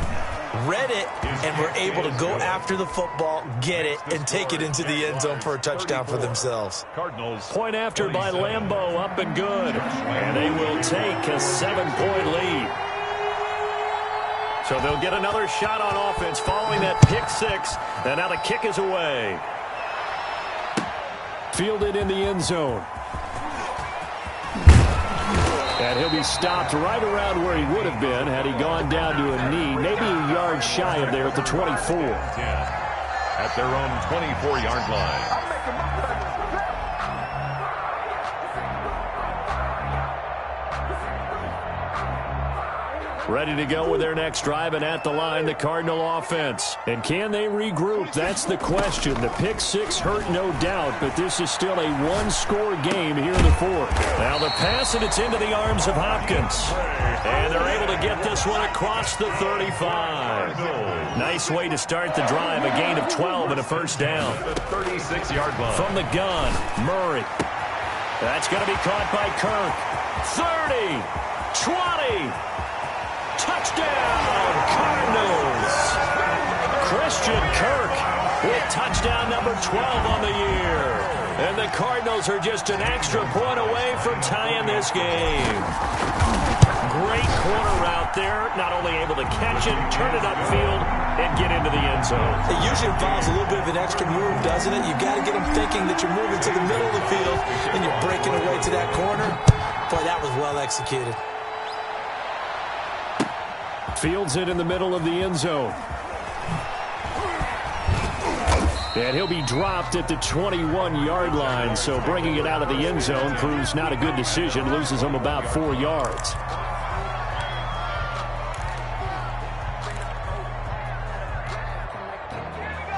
Read it, and were able to go after the football, get it, and take it into the end zone for a touchdown for themselves. Cardinals. Point after by Lambeau, up and good. And they will take a 7-point lead. So they'll get another shot on offense following that pick 6. And now the kick is away. Fielded in the end zone. And he'll be stopped right around where he would have been had he gone down to a knee, maybe a yard shy of there at the 24. 10 at their own 24-yard line. Ready to go with their next drive, and at the line, the Cardinal offense. And can they regroup? That's the question. The pick six hurt, no doubt, but this is still a one-score game here in the fourth. Now the pass, and it's into the arms of Hopkins. And they're able to get this one across the 35. Nice way to start the drive, a gain of 12 and a first down. The 36-yard line. From the gun, Murray. That's going to be caught by Kirk. 30, 20. Touchdown, Cardinals! Christian Kirk with touchdown number 12 on the year. And the Cardinals are just an extra point away from tying this game. Great corner route there. Not only able to catch it, turn it upfield, and get into the end zone. It usually involves a little bit of an extra move, doesn't it? You've got to get them thinking that you're moving to the middle of the field and you're breaking away to that corner. Boy, that was well executed. Fields it in the middle of the end zone. And he'll be dropped at the 21-yard line, so bringing it out of the end zone proves not a good decision. Loses him about 4 yards.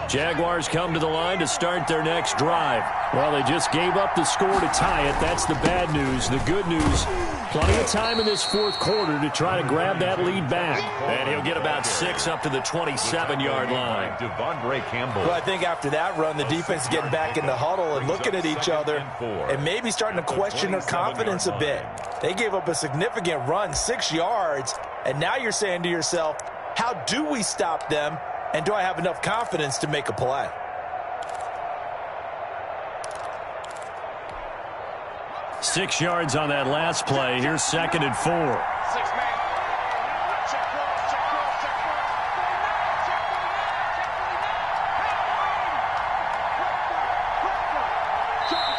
Jaguars come to the line to start their next drive. Well, they just gave up the score to tie it. That's the bad news. The good news, plenty of time in this fourth quarter to try to grab that lead back. And he'll get about 6 up to the 27-yard line. Devondre Campbell. Well, I think after that run, the defense is getting back in the huddle and looking at each other and maybe starting to question their confidence a bit. They gave up a significant run, 6 yards, and now you're saying to yourself, how do we stop them? And do I have enough confidence to make a play? Six yards on that last play. Here's 2nd and 4.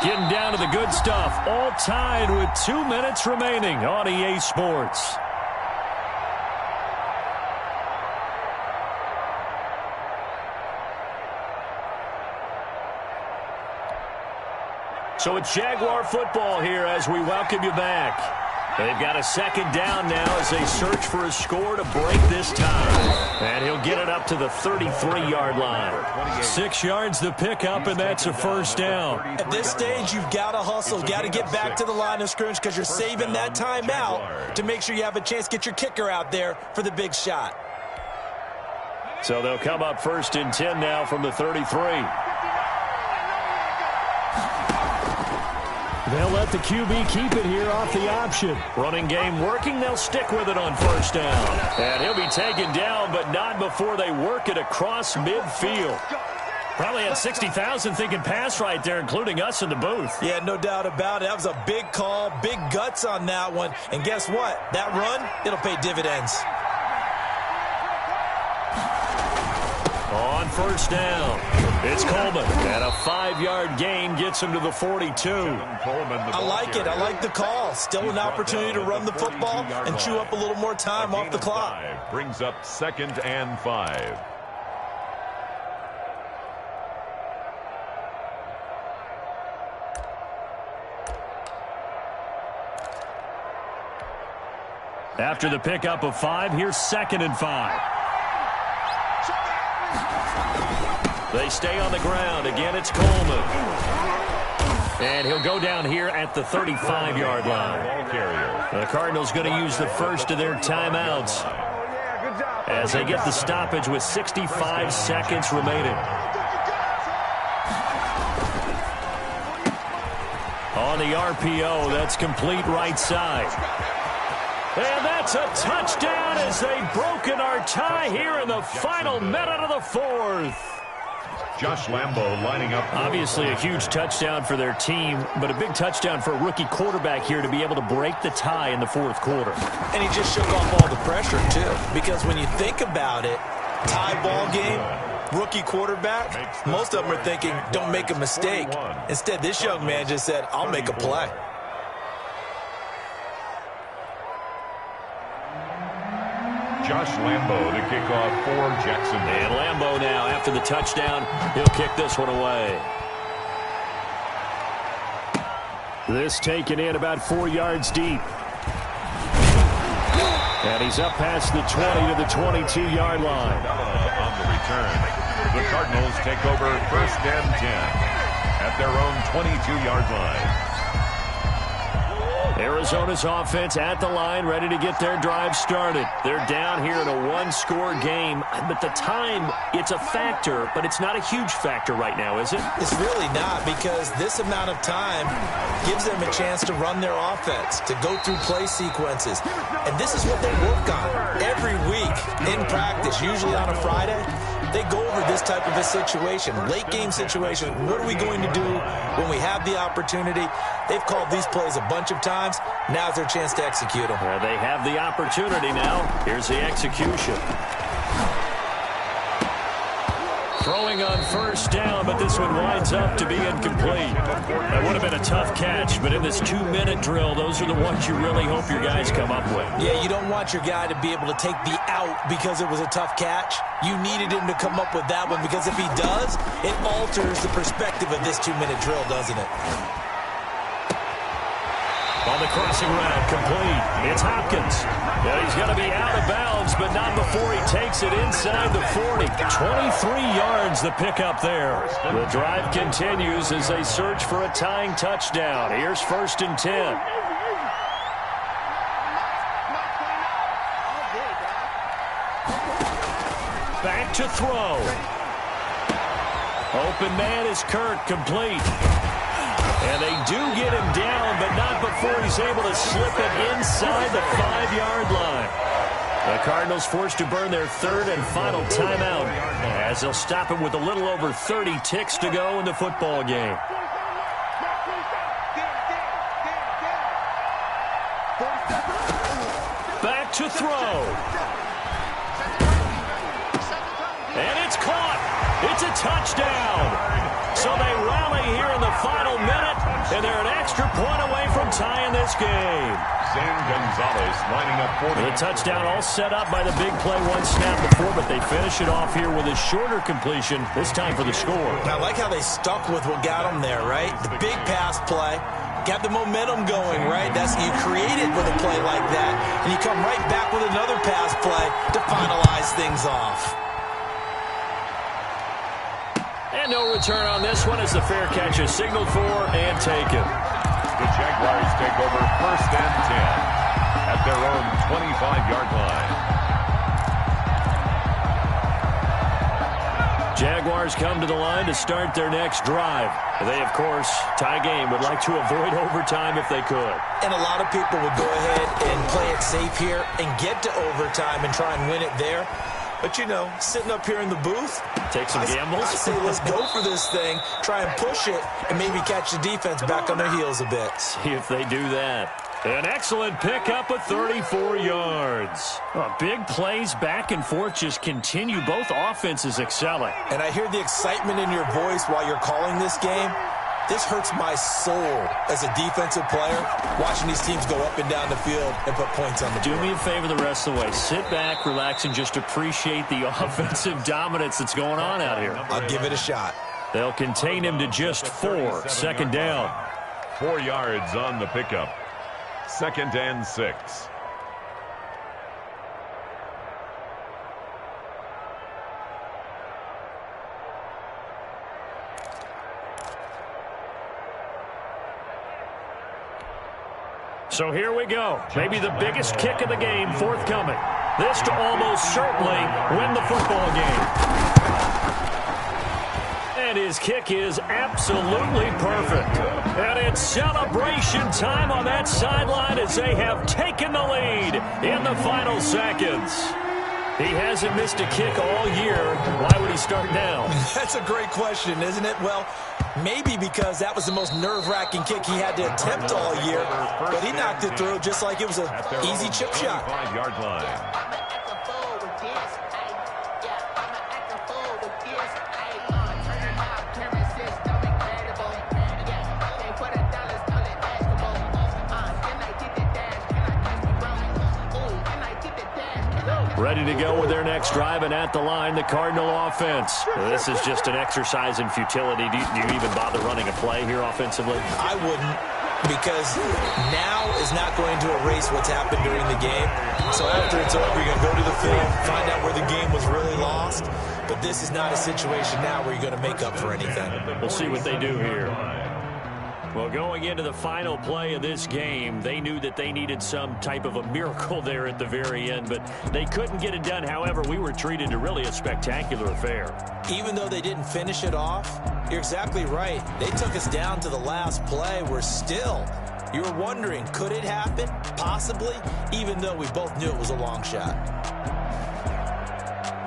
Getting down to the good stuff. All tied with 2 minutes remaining on EA Sports. So it's Jaguar football here as we welcome you back. They've got a 2nd down now as they search for a score to break this tie. And he'll get it up to the 33-yard line. 6 yards the pickup, and that's a first down. At this stage, you've got to hustle. Got to get back to the line of scrimmage because you're saving that time out to make sure you have a chance to get your kicker out there for the big shot. So they'll come up 1st and 10 now from the 33. They'll let the QB keep it here off the option. Running game working. They'll stick with it on 1st down. And he'll be taken down, but not before they work it across midfield. Probably had 60,000 thinking pass right there, including us in the booth. Yeah, no doubt about it. That was a big call, big guts on that one. And guess what? That run, it'll pay dividends. On 1st down, it's Coleman. And a 5-yard gain gets him to the 42. I like it. I like the call. Still an opportunity to run the football and chew up a little more time off the clock. Brings up 2nd and 5. After the pickup of 5, here's 2nd and 5. They stay on the ground. Again, it's Coleman. And he'll go down here at the 35-yard line. The Cardinals going to use the first of their timeouts as they get the stoppage with 65 seconds remaining. On the RPO, that's complete right side. And that's a touchdown as they've broken our tie here in the final minute of the fourth. Josh Lambo lining up. Obviously a huge touchdown for their team, but a big touchdown for a rookie quarterback here to be able to break the tie in the fourth quarter. And he just shook off all the pressure, too. Because when you think about it, tie ball game, rookie quarterback, most of them are thinking, don't make a mistake. Instead, this young man just said, I'll make a play. Josh Lambo to kick off for Jacksonville. And Lambo now, after the touchdown, he'll kick this one away. This taken in about 4 yards deep. And he's up past the 20 to the 22-yard line. On the return, the Cardinals take over 1st and 10 at their own 22-yard line. Arizona's offense at the line, ready to get their drive started. They're down here in a one-score game, but the time, it's a factor, but it's not a huge factor right now, is it? It's really not, because this amount of time gives them a chance to run their offense, to go through play sequences. And this is what they work on every week in practice, usually on a Friday. They go over this type of a situation, late game situation. What are we going to do when we have the opportunity? They've called these plays a bunch of times. Now's their chance to execute them. Well, they have the opportunity now. Here's the execution. Throwing on 1st down, but this one winds up to be incomplete. That would have been a tough catch, but in this 2-minute drill, those are the ones you really hope your guys come up with. Yeah, you don't want your guy to be able to take the out because it was a tough catch. You needed him to come up with that one, because if he does, it alters the perspective of this 2-minute drill, doesn't it? On the crossing route, complete. It's Hopkins. Well, he's going to be out of bounds, but not before he takes it inside the 40. 23 yards the pickup there. The drive continues as they search for a tying touchdown. Here's 1st and 10. Back to throw. Open man is Kirk, complete. And they do get him down, but not before he's able to slip it inside the 5-yard line. The Cardinals forced to burn their 3rd and final timeout as they'll stop him with a little over 30 ticks to go in the football game. Back to throw. And it's caught. It's a touchdown. So they rally here in the final minute, and they're an extra point away from tying this game. Zane Gonzalez lining up for the touchdown all set up by the big play one snap before, but they finish it off here with a shorter completion, this time for the score. I like how they stuck with what got them there, right? The big pass play. Got the momentum going, right? That's you create it with a play like that, and you come right back with another pass play to finalize things off. And no return on this one as the fair catch is signaled for and taken. The Jaguars take over 1st and 10 at their own 25-yard line. Jaguars come to the line to start their next drive. They, of course, tie game, would like to avoid overtime if they could. And a lot of people would go ahead and play it safe here and get to overtime and try and win it there. But, you know, sitting up here in the booth, take some gambles. I say let's go for this thing, try and push it, and maybe catch the defense back on their heels a bit. See if they do that. An excellent pickup of 34 yards. Big plays back and forth just continue. Both offenses excelling. And I hear the excitement in your voice while you're calling this game. This hurts my soul as a defensive player, watching these teams go up and down the field and put points on the board. Do me a favor the rest of the way. Sit back, relax, and just appreciate the offensive dominance that's going on out here. I'll give it a shot. They'll contain him to just 4. 2nd down. 4 yards on the pickup. 2nd and 6. So here we go. Maybe the biggest kick of the game forthcoming. This to almost certainly win the football game. And his kick is absolutely perfect. And it's celebration time on that sideline as they have taken the lead in the final seconds. He hasn't missed a kick all year. Why would he start now? That's a great question, isn't it? Well, maybe because that was the most nerve-wracking kick he had to attempt all year. But he knocked it through just like it was an easy chip shot. 5-yard line. Ready to go with their next drive, and at the line, the Cardinal offense. This is just an exercise in futility. Do you even bother running a play here offensively? I wouldn't, because now is not going to erase what's happened during the game. So after it's over, you're going to go to the film, find out where the game was really lost. But this is not a situation now where you're going to make up for anything. We'll see what they do here. Well, going into the final play of this game, they knew that they needed some type of a miracle there at the very end, but they couldn't get it done. However, we were treated to really a spectacular affair. Even though they didn't finish it off, you're exactly right. They took us down to the last play. We're still, you were wondering, could it happen? Possibly, even though we both knew it was a long shot.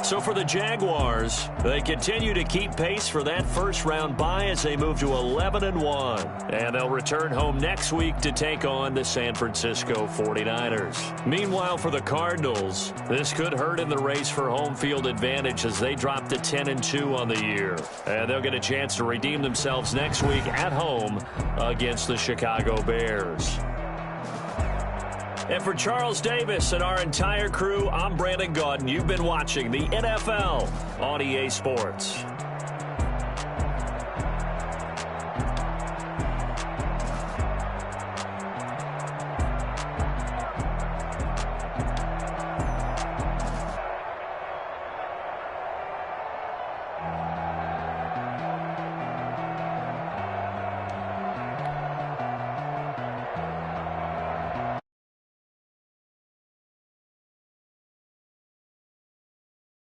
So for the Jaguars, they continue to keep pace for that first-round bye as they move to 11-1. And they'll return home next week to take on the San Francisco 49ers. Meanwhile, for the Cardinals, this could hurt in the race for home field advantage as they drop to 10-2 on the year. And they'll get a chance to redeem themselves next week at home against the Chicago Bears. And for Charles Davis and our entire crew, I'm Brandon Gaudin. You've been watching the NFL on EA Sports.